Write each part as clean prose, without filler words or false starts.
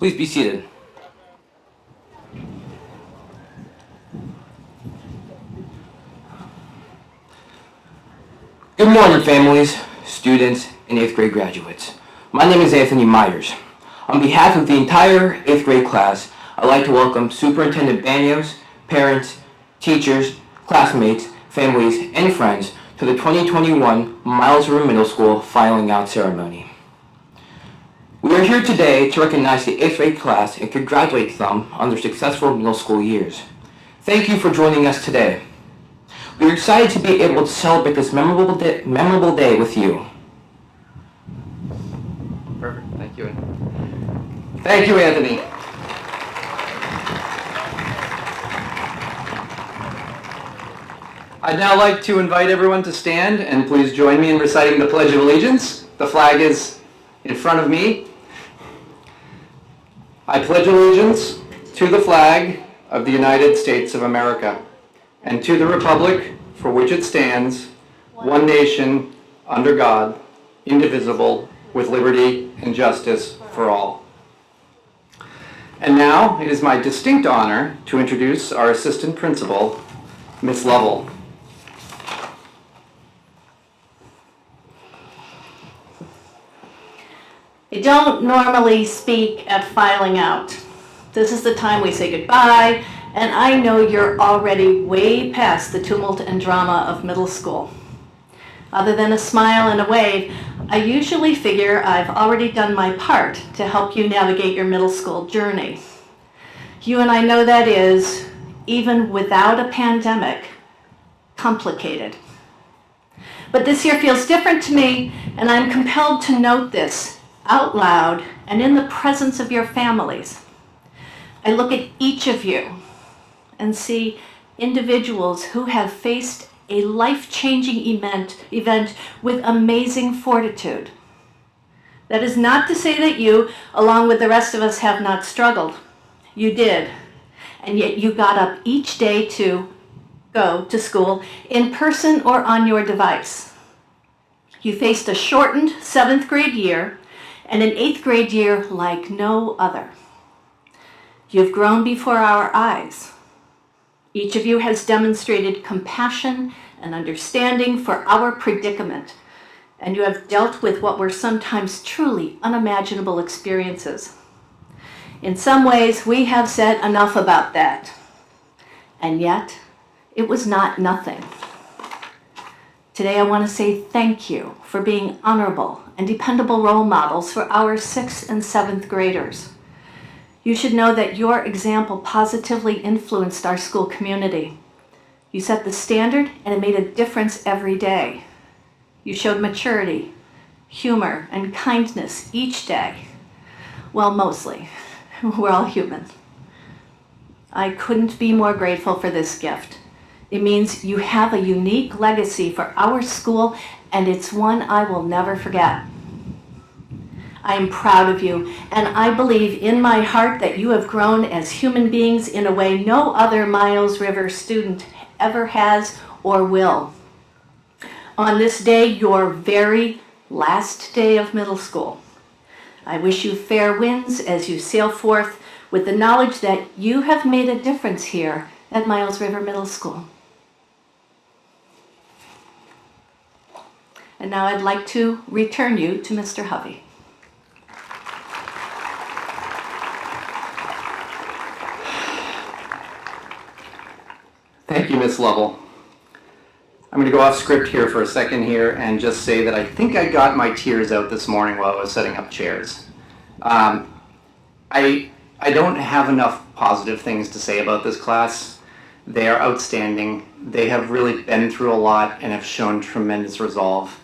Please be seated. Good morning, families, students, and 8th grade graduates. My name is Anthony Myers. On behalf of the entire 8th grade class, I'd like to welcome Superintendent Banyos, parents, teachers, classmates, families, and friends to the 2021 Miles River Middle School filing out ceremony. We are here today to recognize the 8th grade class and congratulate them on their successful middle school years. Thank you for joining us today. We are excited to be able to celebrate this memorable day with you. Perfect. Thank you. Thank you, Anthony. I'd now like to invite everyone to stand and please join me in reciting the Pledge of Allegiance. The flag is in front of me. I pledge allegiance to the flag of the United States of America and to the republic for which it stands, one nation, under God, indivisible, with liberty and justice for all. And now it is my distinct honor to introduce our assistant principal, Ms. Lovell. I don't normally speak at filing out. This is the time we say goodbye, and I know you're already way past the tumult and drama of middle school. Other than a smile and a wave, I usually figure I've already done my part to help you navigate your middle school journey. You and I know that is, even without a pandemic, complicated. But this year feels different to me, and I'm compelled to note this out loud and in the presence of your families. I look at each of you and see individuals who have faced a life-changing event with amazing fortitude. That is not to say that you, along with the rest of us, have not struggled. You did, and yet you got up each day to go to school in person or on your device. You faced a shortened 7th grade year and an 8th grade year like no other. You've grown before our eyes. Each of you has demonstrated compassion and understanding for our predicament, and you have dealt with what were sometimes truly unimaginable experiences. In some ways, we have said enough about that, and yet it was not nothing. Today, I want to say thank you for being honorable and dependable role models for our 6th and 7th graders. You should know that your example positively influenced our school community. You set the standard, and it made a difference every day. You showed maturity, humor, and kindness each day. Well, mostly. We're all human. I couldn't be more grateful for this gift. It means you have a unique legacy for our school, and it's one I will never forget. I am proud of you, and I believe in my heart that you have grown as human beings in a way no other Miles River student ever has or will. On this day, your very last day of middle school, I wish you fair winds as you sail forth with the knowledge that you have made a difference here at Miles River Middle School. And now I'd like to return you to Mr. Hovey. Thank you, Ms. Lovell. I'm going to go off script here for a second here and just say that I think I got my tears out this morning while I was setting up chairs. I don't have enough positive things to say about this class. They are outstanding. They have really been through a lot and have shown tremendous resolve.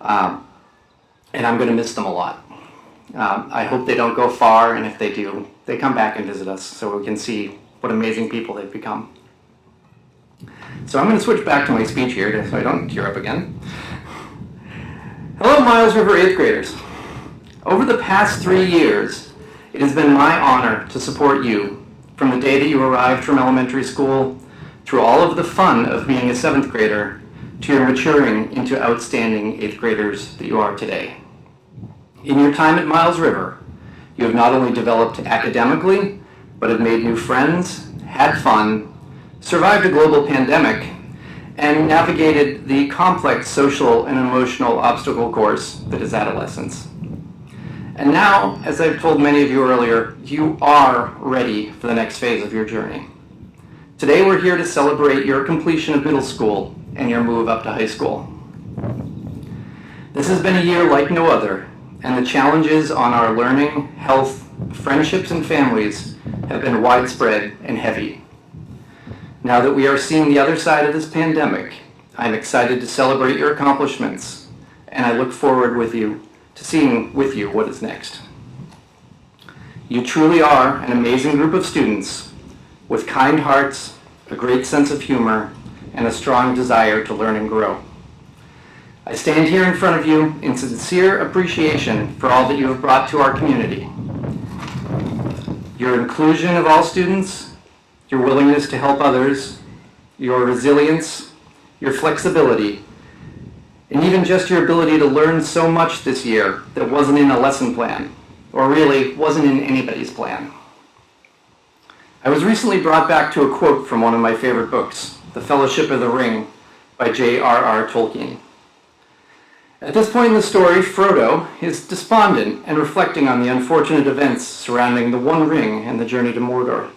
And I'm going to miss them a lot. I hope they don't go far, and if they do, they come back and visit us so we can see what amazing people they've become. So I'm going to switch back to my speech here so I don't tear up again. Hello, Miles River 8th graders. Over the past 3 years, it has been my honor to support you from the day that you arrived from elementary school through all of the fun of being a 7th grader to your maturing into outstanding 8th graders that you are today. In your time at Miles River, You have not only developed academically, but have made new friends, had fun, survived a global pandemic, and navigated the complex social and emotional obstacle course that is adolescence. And now, as I've told many of you earlier, you are ready for the next phase of your journey. Today we're here to celebrate your completion of middle school and your move up to high school. This has been a year like no other, and the challenges on our learning, health, friendships, and families have been widespread and heavy. Now that we are seeing the other side of this pandemic, I'm excited to celebrate your accomplishments, and I look forward to seeing with you what is next. You truly are an amazing group of students with kind hearts, a great sense of humor, and a strong desire to learn and grow. I stand here in front of you in sincere appreciation for all that you have brought to our community. Your inclusion of all students, your willingness to help others, your resilience, your flexibility, and even just your ability to learn so much this year that wasn't in a lesson plan, or really wasn't in anybody's plan. I was recently brought back to a quote from one of my favorite books, The Fellowship of the Ring by J.R.R. Tolkien. At this point in the story, Frodo is despondent and reflecting on the unfortunate events surrounding the One Ring and the journey to Mordor.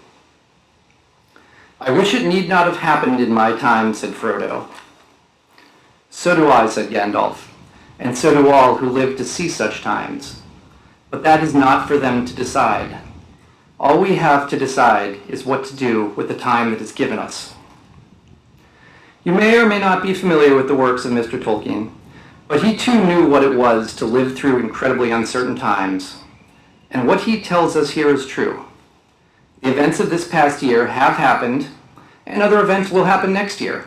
"I wish it need not have happened in my time," said Frodo. "So do I," said Gandalf, "and so do all who live to see such times. But that is not for them to decide. All we have to decide is what to do with the time that is given us." You may or may not be familiar with the works of Mr. Tolkien, but he too knew what it was to live through incredibly uncertain times. And what he tells us here is true. The events of this past year have happened, and other events will happen next year.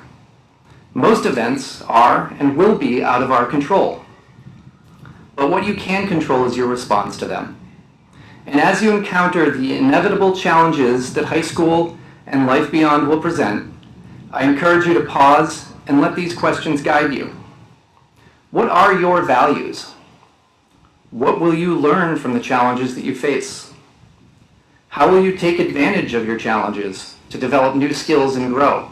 Most events are and will be out of our control. But what you can control is your response to them. And as you encounter the inevitable challenges that high school and life beyond will present, I encourage you to pause and let these questions guide you. What are your values? What will you learn from the challenges that you face? How will you take advantage of your challenges to develop new skills and grow?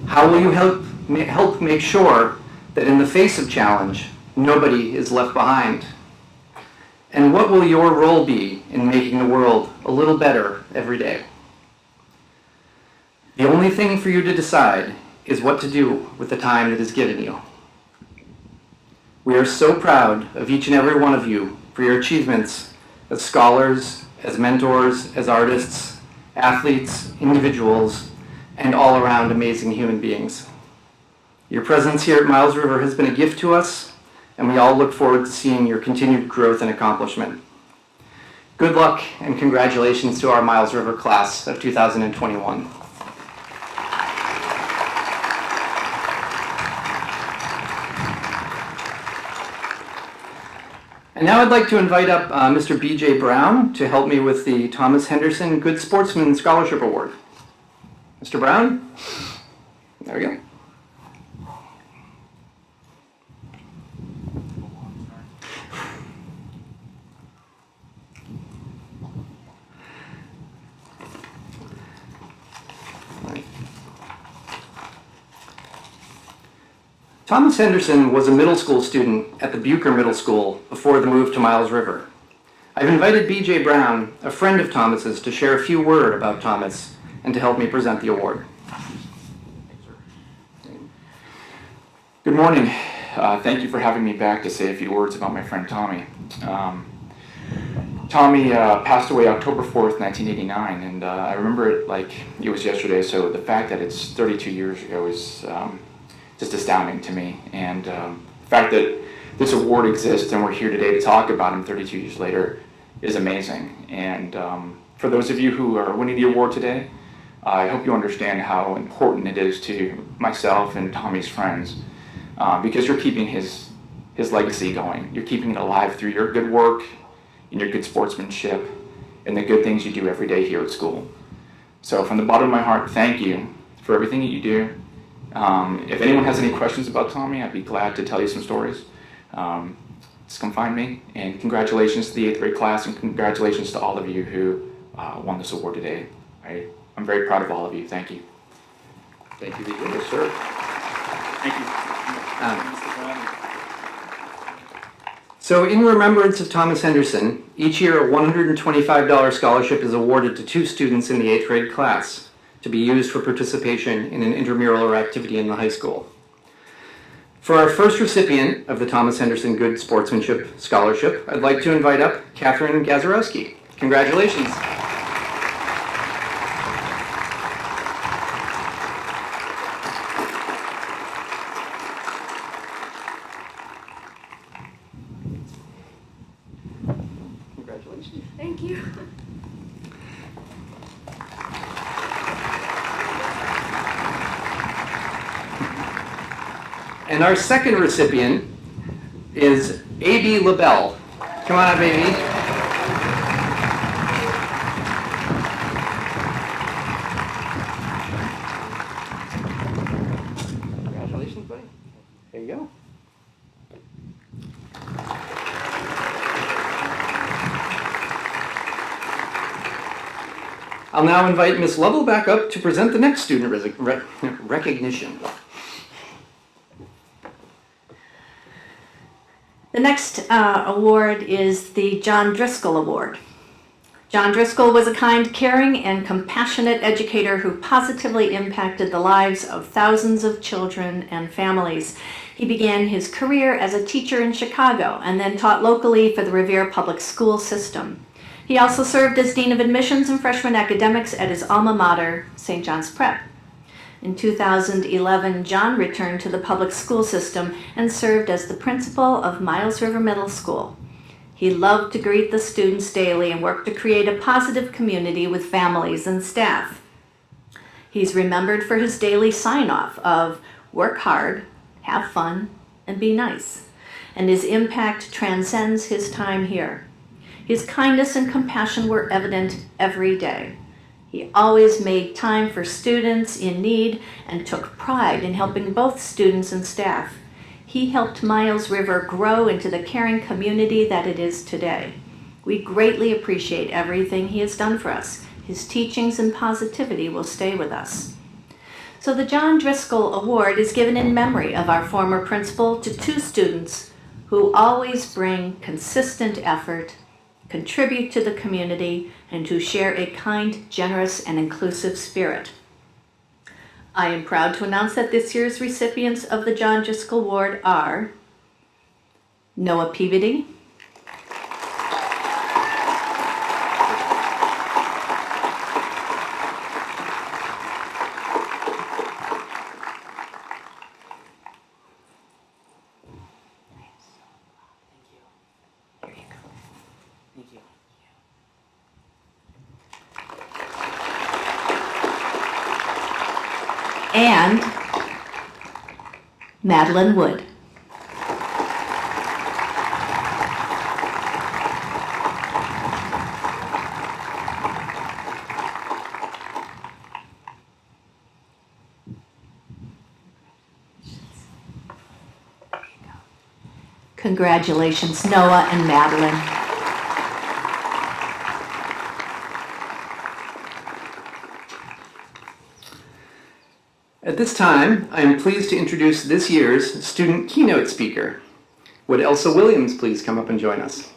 How will you help make sure that in the face of challenge, nobody is left behind? And what will your role be in making the world a little better every day? The only thing for you to decide is what to do with the time that is given you. We are so proud of each and every one of you for your achievements as scholars, as mentors, as artists, athletes, individuals, and all around amazing human beings. Your presence here at Miles River has been a gift to us, and we all look forward to seeing your continued growth and accomplishment. Good luck and congratulations to our Miles River class of 2021. And now I'd like to invite up Mr. B.J. Brown to help me with the Thomas Henderson Good Sportsman Scholarship Award. Mr. Brown? There we go. Thomas Henderson was a middle school student at the Bucher Middle School before the move to Miles River. I've invited B.J. Brown, a friend of Thomas's, to share a few words about Thomas and to help me present the award. Good morning. Thank you for having me back to say a few words about my friend Tommy. Tommy passed away October 4th, 1989, and I remember it like it was yesterday, so the fact that it's 32 years ago is just astounding to me. And the fact that this award exists and we're here today to talk about him 32 years later is amazing. And for those of you who are winning the award today, I hope you understand how important it is to myself and Tommy's friends, because you're keeping his legacy going. You're keeping it alive through your good work and your good sportsmanship and the good things you do every day here at school. So from the bottom of my heart, thank you for everything that you do. If anyone has any questions about Tommy, I'd be glad to tell you some stories. just come find me. And congratulations to the 8th grade class, and congratulations to all of you who won this award today. I'm very proud of all of you. Thank you. Thank you, yes, sir. Thank you. So in remembrance of Thomas Henderson, each year a $125 scholarship is awarded to 2 students in the 8th grade class to be used for participation in an intramural or activity in the high school. For our first recipient of the Thomas Henderson Good Sportsmanship Scholarship, I'd like to invite up Catherine Gazarowski. Congratulations. Congratulations. Thank you. And our second recipient is A.B. LaBelle. Come on up, A.B. Congratulations, buddy. There you go. I'll now invite Miss Lovell back up to present the next student recognition. The next award is the John Driscoll Award. John Driscoll was a kind, caring, and compassionate educator who positively impacted the lives of thousands of children and families. He began his career as a teacher in Chicago and then taught locally for the Revere Public School System. He also served as Dean of Admissions and Freshman Academics at his alma mater, St. John's Prep. In 2011, John returned to the public school system and served as the principal of Miles River Middle School. He loved to greet the students daily and worked to create a positive community with families and staff. He's remembered for his daily sign-off of work hard, have fun, and be nice. And his impact transcends his time here. His kindness and compassion were evident every day. He always made time for students in need and took pride in helping both students and staff. He helped Miles River grow into the caring community that it is today. We greatly appreciate everything he has done for us. His teachings and positivity will stay with us. So the John Driscoll Award is given in memory of our former principal to 2 students who always bring consistent effort, contribute to the community, and who share a kind, generous, and inclusive spirit. I am proud to announce that this year's recipients of the John Driscoll Award are Noah Peabody, and Madeline Wood. Congratulations, Noah and Madeline. At this time, I am pleased to introduce this year's student keynote speaker. Would Elsa Williams please come up and join us?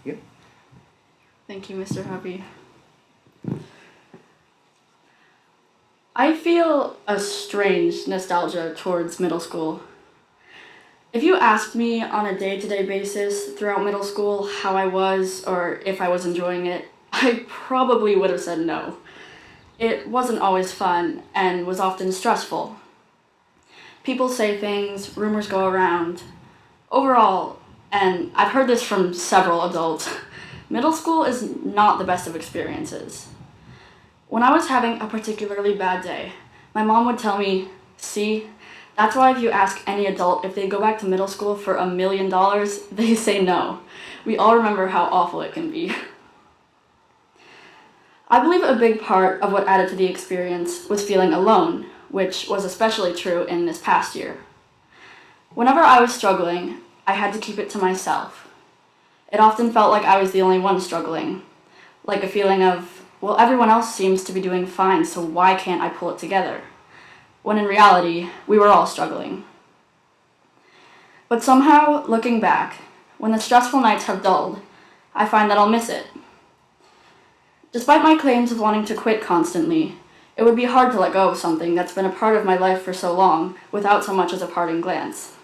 Yep. Thank you, Mr. Hubbie. I feel a strange nostalgia towards middle school. If you asked me on a day-to-day basis throughout middle school how I was or if I was enjoying it, I probably would have said no. It wasn't always fun and was often stressful. People say things, rumors go around. Overall, and I've heard this from several adults, middle school is not the best of experiences. When I was having a particularly bad day, my mom would tell me, "See, That's why if you ask any adult if they go back to middle school for $1 million, they say no. We all remember how awful it can be. I believe a big part of what added to the experience was feeling alone, which was especially true in this past year. Whenever I was struggling, I had to keep it to myself. It often felt like I was the only one struggling, like a feeling of, well, everyone else seems to be doing fine, so why can't I pull it together? When in reality, we were all struggling. But somehow, looking back, when the stressful nights have dulled, I find that I'll miss it. Despite my claims of wanting to quit constantly, it would be hard to let go of something that's been a part of my life for so long without so much as a parting glance.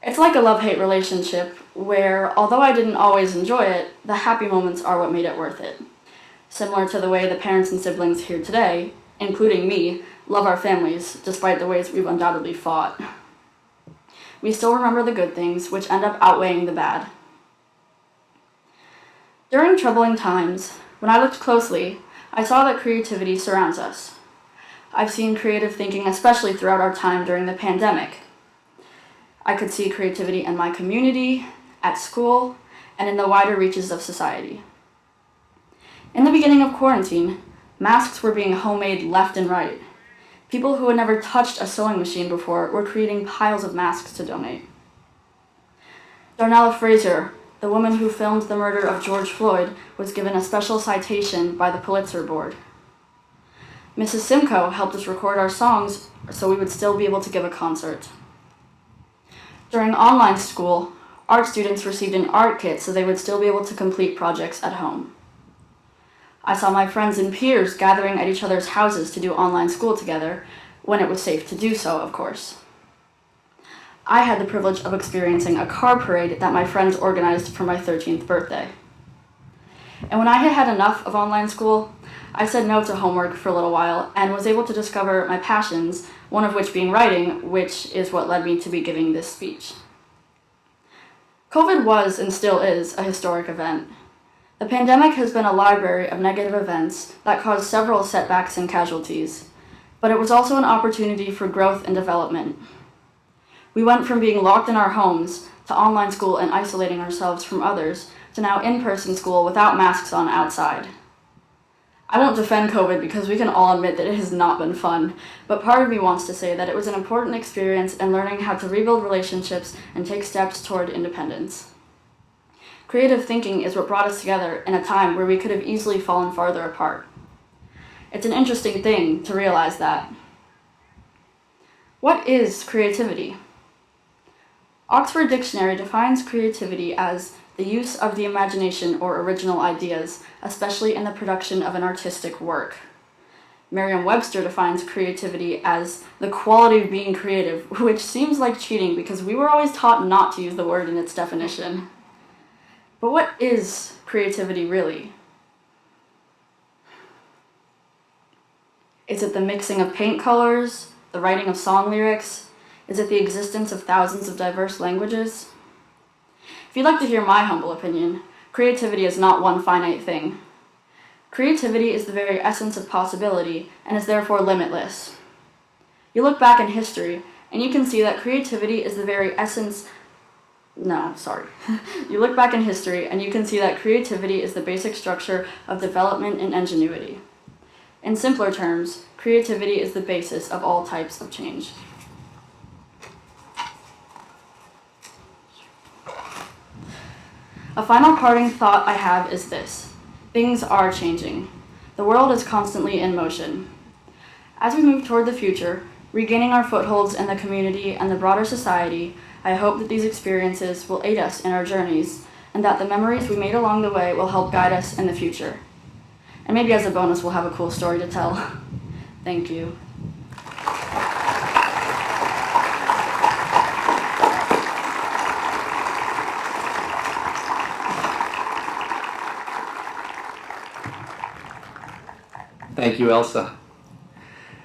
It's like a love-hate relationship where, although I didn't always enjoy it, the happy moments are what made it worth it. Similar to the way the parents and siblings here today, including me, love our families, despite the ways we've undoubtedly fought. We still remember the good things, which end up outweighing the bad. During troubling times, when I looked closely, I saw that creativity surrounds us. I've seen creative thinking especially throughout our time during the pandemic. I could see creativity in my community, at school, and in the wider reaches of society. In the beginning of quarantine, masks were being homemade left and right. People who had never touched a sewing machine before were creating piles of masks to donate. Darnella Frazier, the woman who filmed the murder of George Floyd, was given a special citation by the Pulitzer Board. Mrs. Simcoe helped us record our songs so we would still be able to give a concert. During online school, art students received an art kit so they would still be able to complete projects at home. I saw my friends and peers gathering at each other's houses to do online school together, when it was safe to do so, of course. I had the privilege of experiencing a car parade that my friends organized for my 13th birthday. And when I had had enough of online school, I said no to homework for a little while and was able to discover my passions, one of which being writing, which is what led me to be giving this speech. COVID was and still is a historic event. The pandemic has been a library of negative events that caused several setbacks and casualties, but it was also an opportunity for growth and development. We went from being locked in our homes to online school and isolating ourselves from others to now in-person school without masks on outside. I won't defend COVID because we can all admit that it has not been fun, but part of me wants to say that it was an important experience in learning how to rebuild relationships and take steps toward independence. Creative thinking is what brought us together in a time where we could have easily fallen farther apart. It's an interesting thing to realize that. What is creativity? Oxford Dictionary defines creativity as the use of the imagination or original ideas, especially in the production of an artistic work. Merriam-Webster defines creativity as the quality of being creative, which seems like cheating because we were always taught not to use the word in its definition. But what is creativity really? Is it the mixing of paint colors, the writing of song lyrics? Is it the existence of thousands of diverse languages? If you'd like to hear my humble opinion, creativity is not one finite thing. Creativity is the very essence of possibility and is therefore limitless. You look back in history and you can see that creativity is the very essence. You look back in history and you can see that creativity is the basic structure of development and ingenuity. In simpler terms, creativity is the basis of all types of change. A final parting thought I have is this: things are changing. The world is constantly in motion. As we move toward the future, regaining our footholds in the community and the broader society, I hope that these experiences will aid us in our journeys and that the memories we made along the way will help guide us in the future. And maybe as a bonus, we'll have a cool story to tell. Thank you. Thank you, Elsa.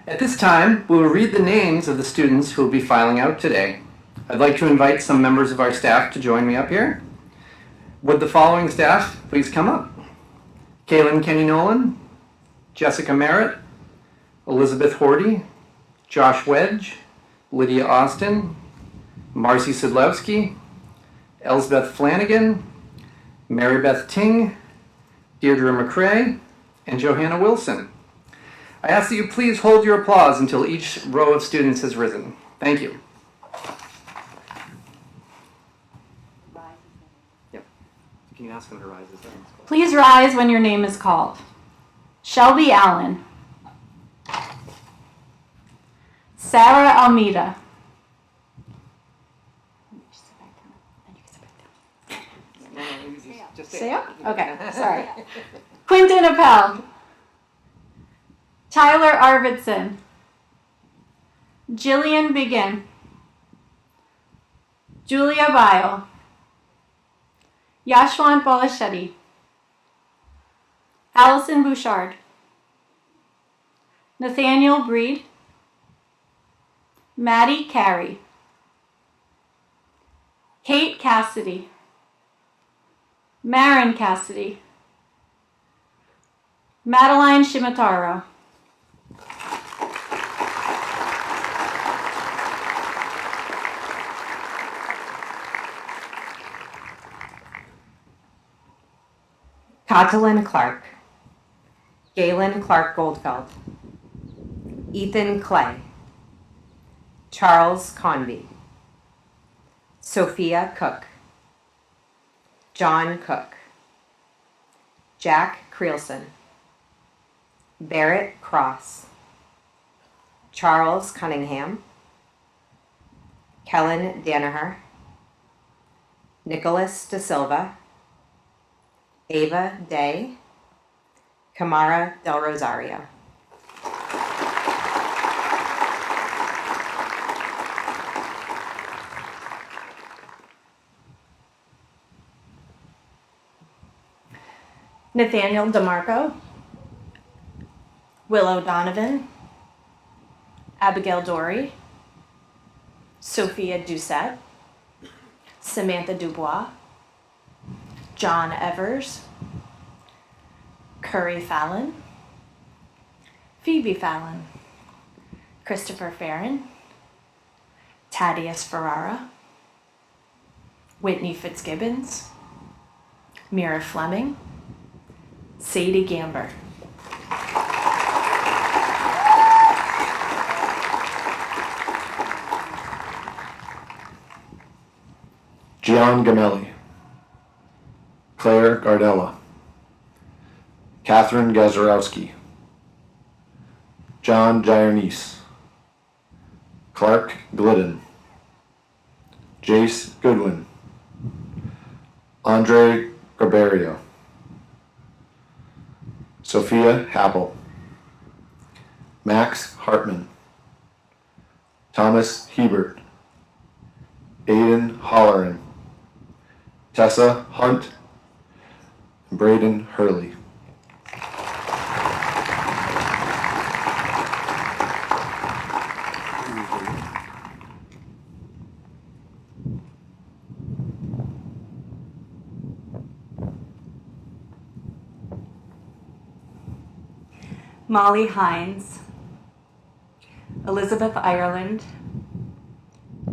At this time, we will read the names of the students who will be filing out today. I'd like to invite some members of our staff to join me up here. Would the following staff please come up? Kaylin Kenny Nolan, Jessica Merritt, Elizabeth Horty, Josh Wedge, Lydia Austin, Marcy Sidlewski, Elsbeth Flanagan, Mary Beth Ting, Deirdre McCrae, and Johanna Wilson. I ask that you please hold your applause until each row of students has risen. Thank you. Yep. Can you ask them to rise as well? Please rise when your name is called. Shelby Allen. Sarah Almeida. Stay up? Okay, sorry. Quinton Appel. Tyler Arvidsson. Jillian Begin. Julia Bile. Yashwant Balachetti. Allison Bouchard. Nathaniel Breed. Maddie Carey. Kate Cassidy. Marin Cassidy. Madeline Shimataro. Catalin Clark. Galen Clark Goldfeld. Ethan Clay. Charles Convey. Sophia Cook. John Cook. Jack Creelson. Barrett Cross. Charles Cunningham. Kellen Danaher. Nicholas De Silva. Ava Day. Camara Del Rosario. Nathaniel DeMarco, Willow Donovan, Abigail Dory, Sophia Doucette, Samantha Dubois, John Evers, Curry Fallon, Phoebe Fallon, Christopher Farron, Thaddeus Ferrara, Whitney Fitzgibbons, Mira Fleming, Sadie Gamber. Gian Gamelli, Claire Gardella, Catherine Gazarowski, John Giannis, Clark Glidden, Jace Goodwin, Andre Garbario, Sophia Happel, Max Hartman, Thomas Hebert, Aiden Holleran, Tessa Hunt, and Braden Hurley. Molly Hines. Elizabeth Ireland.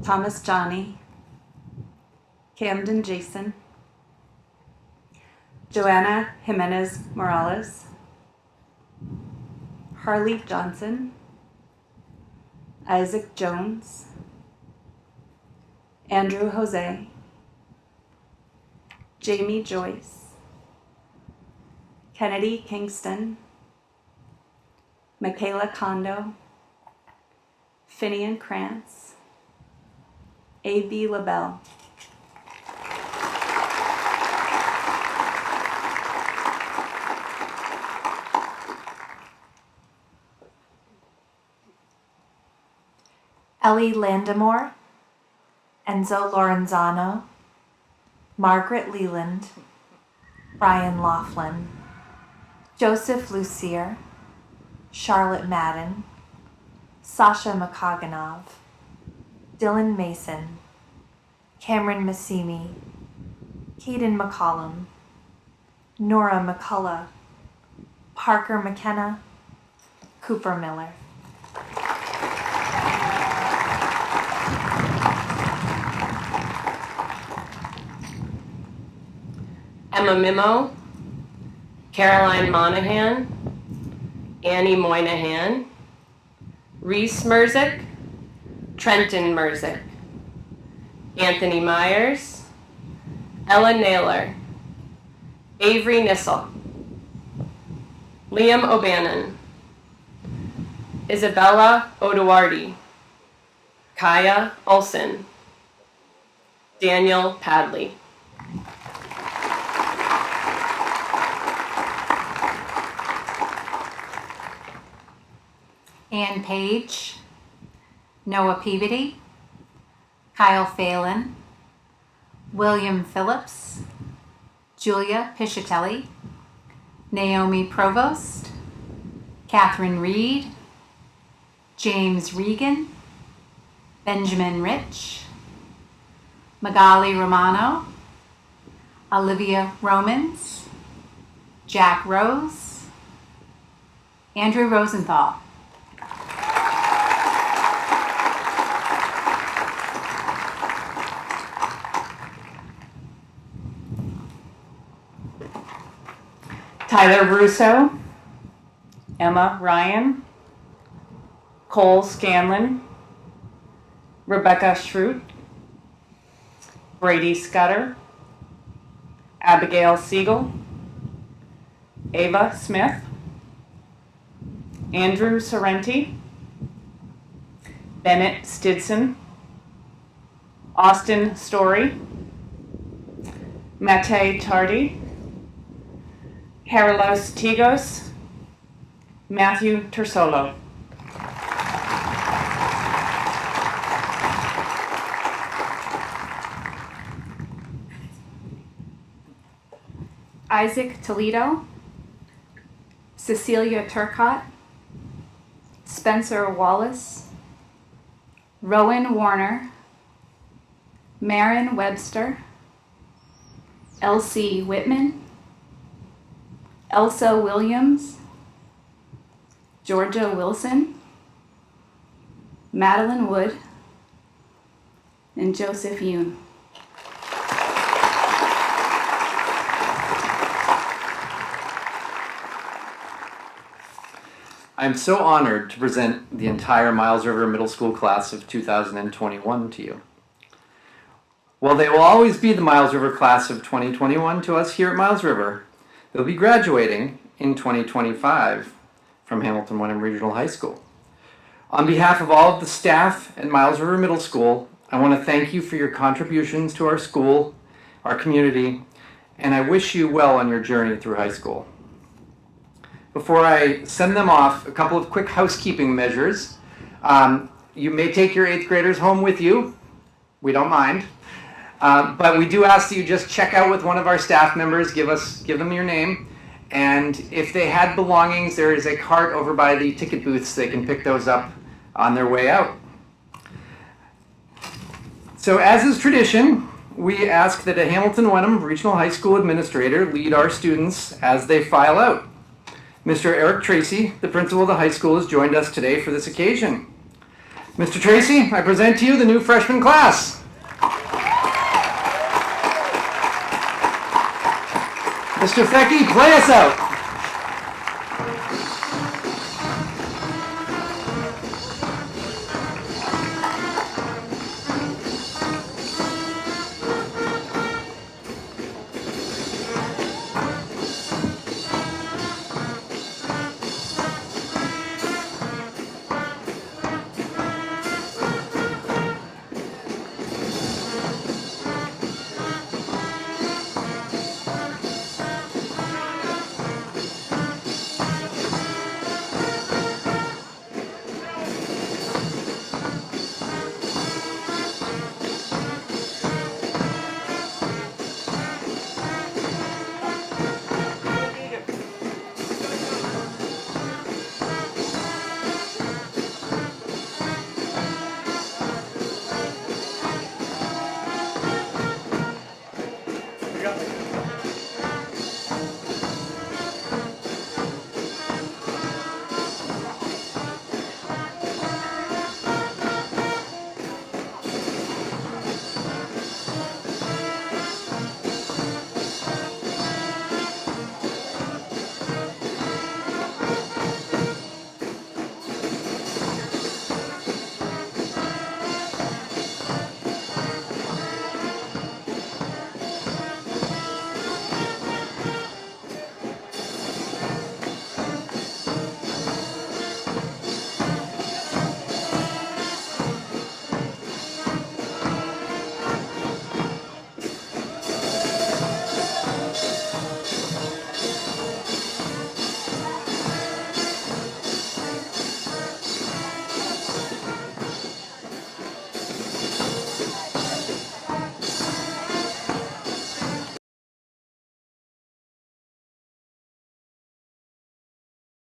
Thomas Johnny. Camden Jason. Joanna Jimenez Morales. Harley Johnson. Isaac Jones. Andrew Jose. Jamie Joyce. Kennedy Kingston. Michaela Kondo. Finian Krantz. A.B. LaBelle. Ellie Landamore, Enzo Lorenzano, Margaret Leland, Brian Laughlin, Joseph Lucier, Charlotte Madden, Sasha Makaganov, Dylan Mason, Cameron Massimi, Caden McCollum, Nora McCullough, Parker McKenna, Cooper Miller. Emma Mimo, Caroline Monahan, Annie Moynihan, Reese Merzick, Trenton Merzick, Anthony Myers, Ella Naylor, Avery Nissel, Liam O'Bannon, Isabella Oduardi, Kaya Olson, Daniel Padley. Ann Page, Noah Peabody, Kyle Phelan, William Phillips, Julia Piscitelli, Naomi Provost, Catherine Reed, James Regan, Benjamin Rich, Magali Romano, Olivia Romans, Jack Rose, Andrew Rosenthal. Tyler Russo, Emma Ryan, Cole Scanlon, Rebecca Schrute, Brady Scudder, Abigail Siegel, Ava Smith, Andrew Sorrenti, Bennett Stidson, Austin Story, Mate Tardy, Carlos Tigos, Matthew Tersolo. Isaac Toledo, Cecilia Turcott, Spencer Wallace, Rowan Warner, Marin Webster, Elsie Whitman, Elsa Williams, Georgia Wilson, Madeline Wood, and Joseph Yoon. I'm so honored to present the entire Miles River Middle School class of 2021 to you. While they will always be the Miles River class of 2021 to us here at Miles River, they'll be graduating in 2025 from Hamilton Wenham Regional High School. On behalf of all of the staff at Miles River Middle School, I want to thank you for your contributions to our school, our community, and I wish you well on your journey through high school. Before I send them off, a couple of quick housekeeping measures. You may take your 8th graders home with you. We don't mind. But we do ask that you just check out with one of our staff members, give them your name, and if they had belongings, there is a cart over by the ticket booths. They can pick those up on their way out. So as is tradition, we ask that a Hamilton Wenham Regional High School administrator lead our students as they file out. Mr. Eric Tracy, the principal of the high school, has joined us today for this occasion. Mr. Tracy, I present to you the new freshman class. Mr. Fecky, play us out.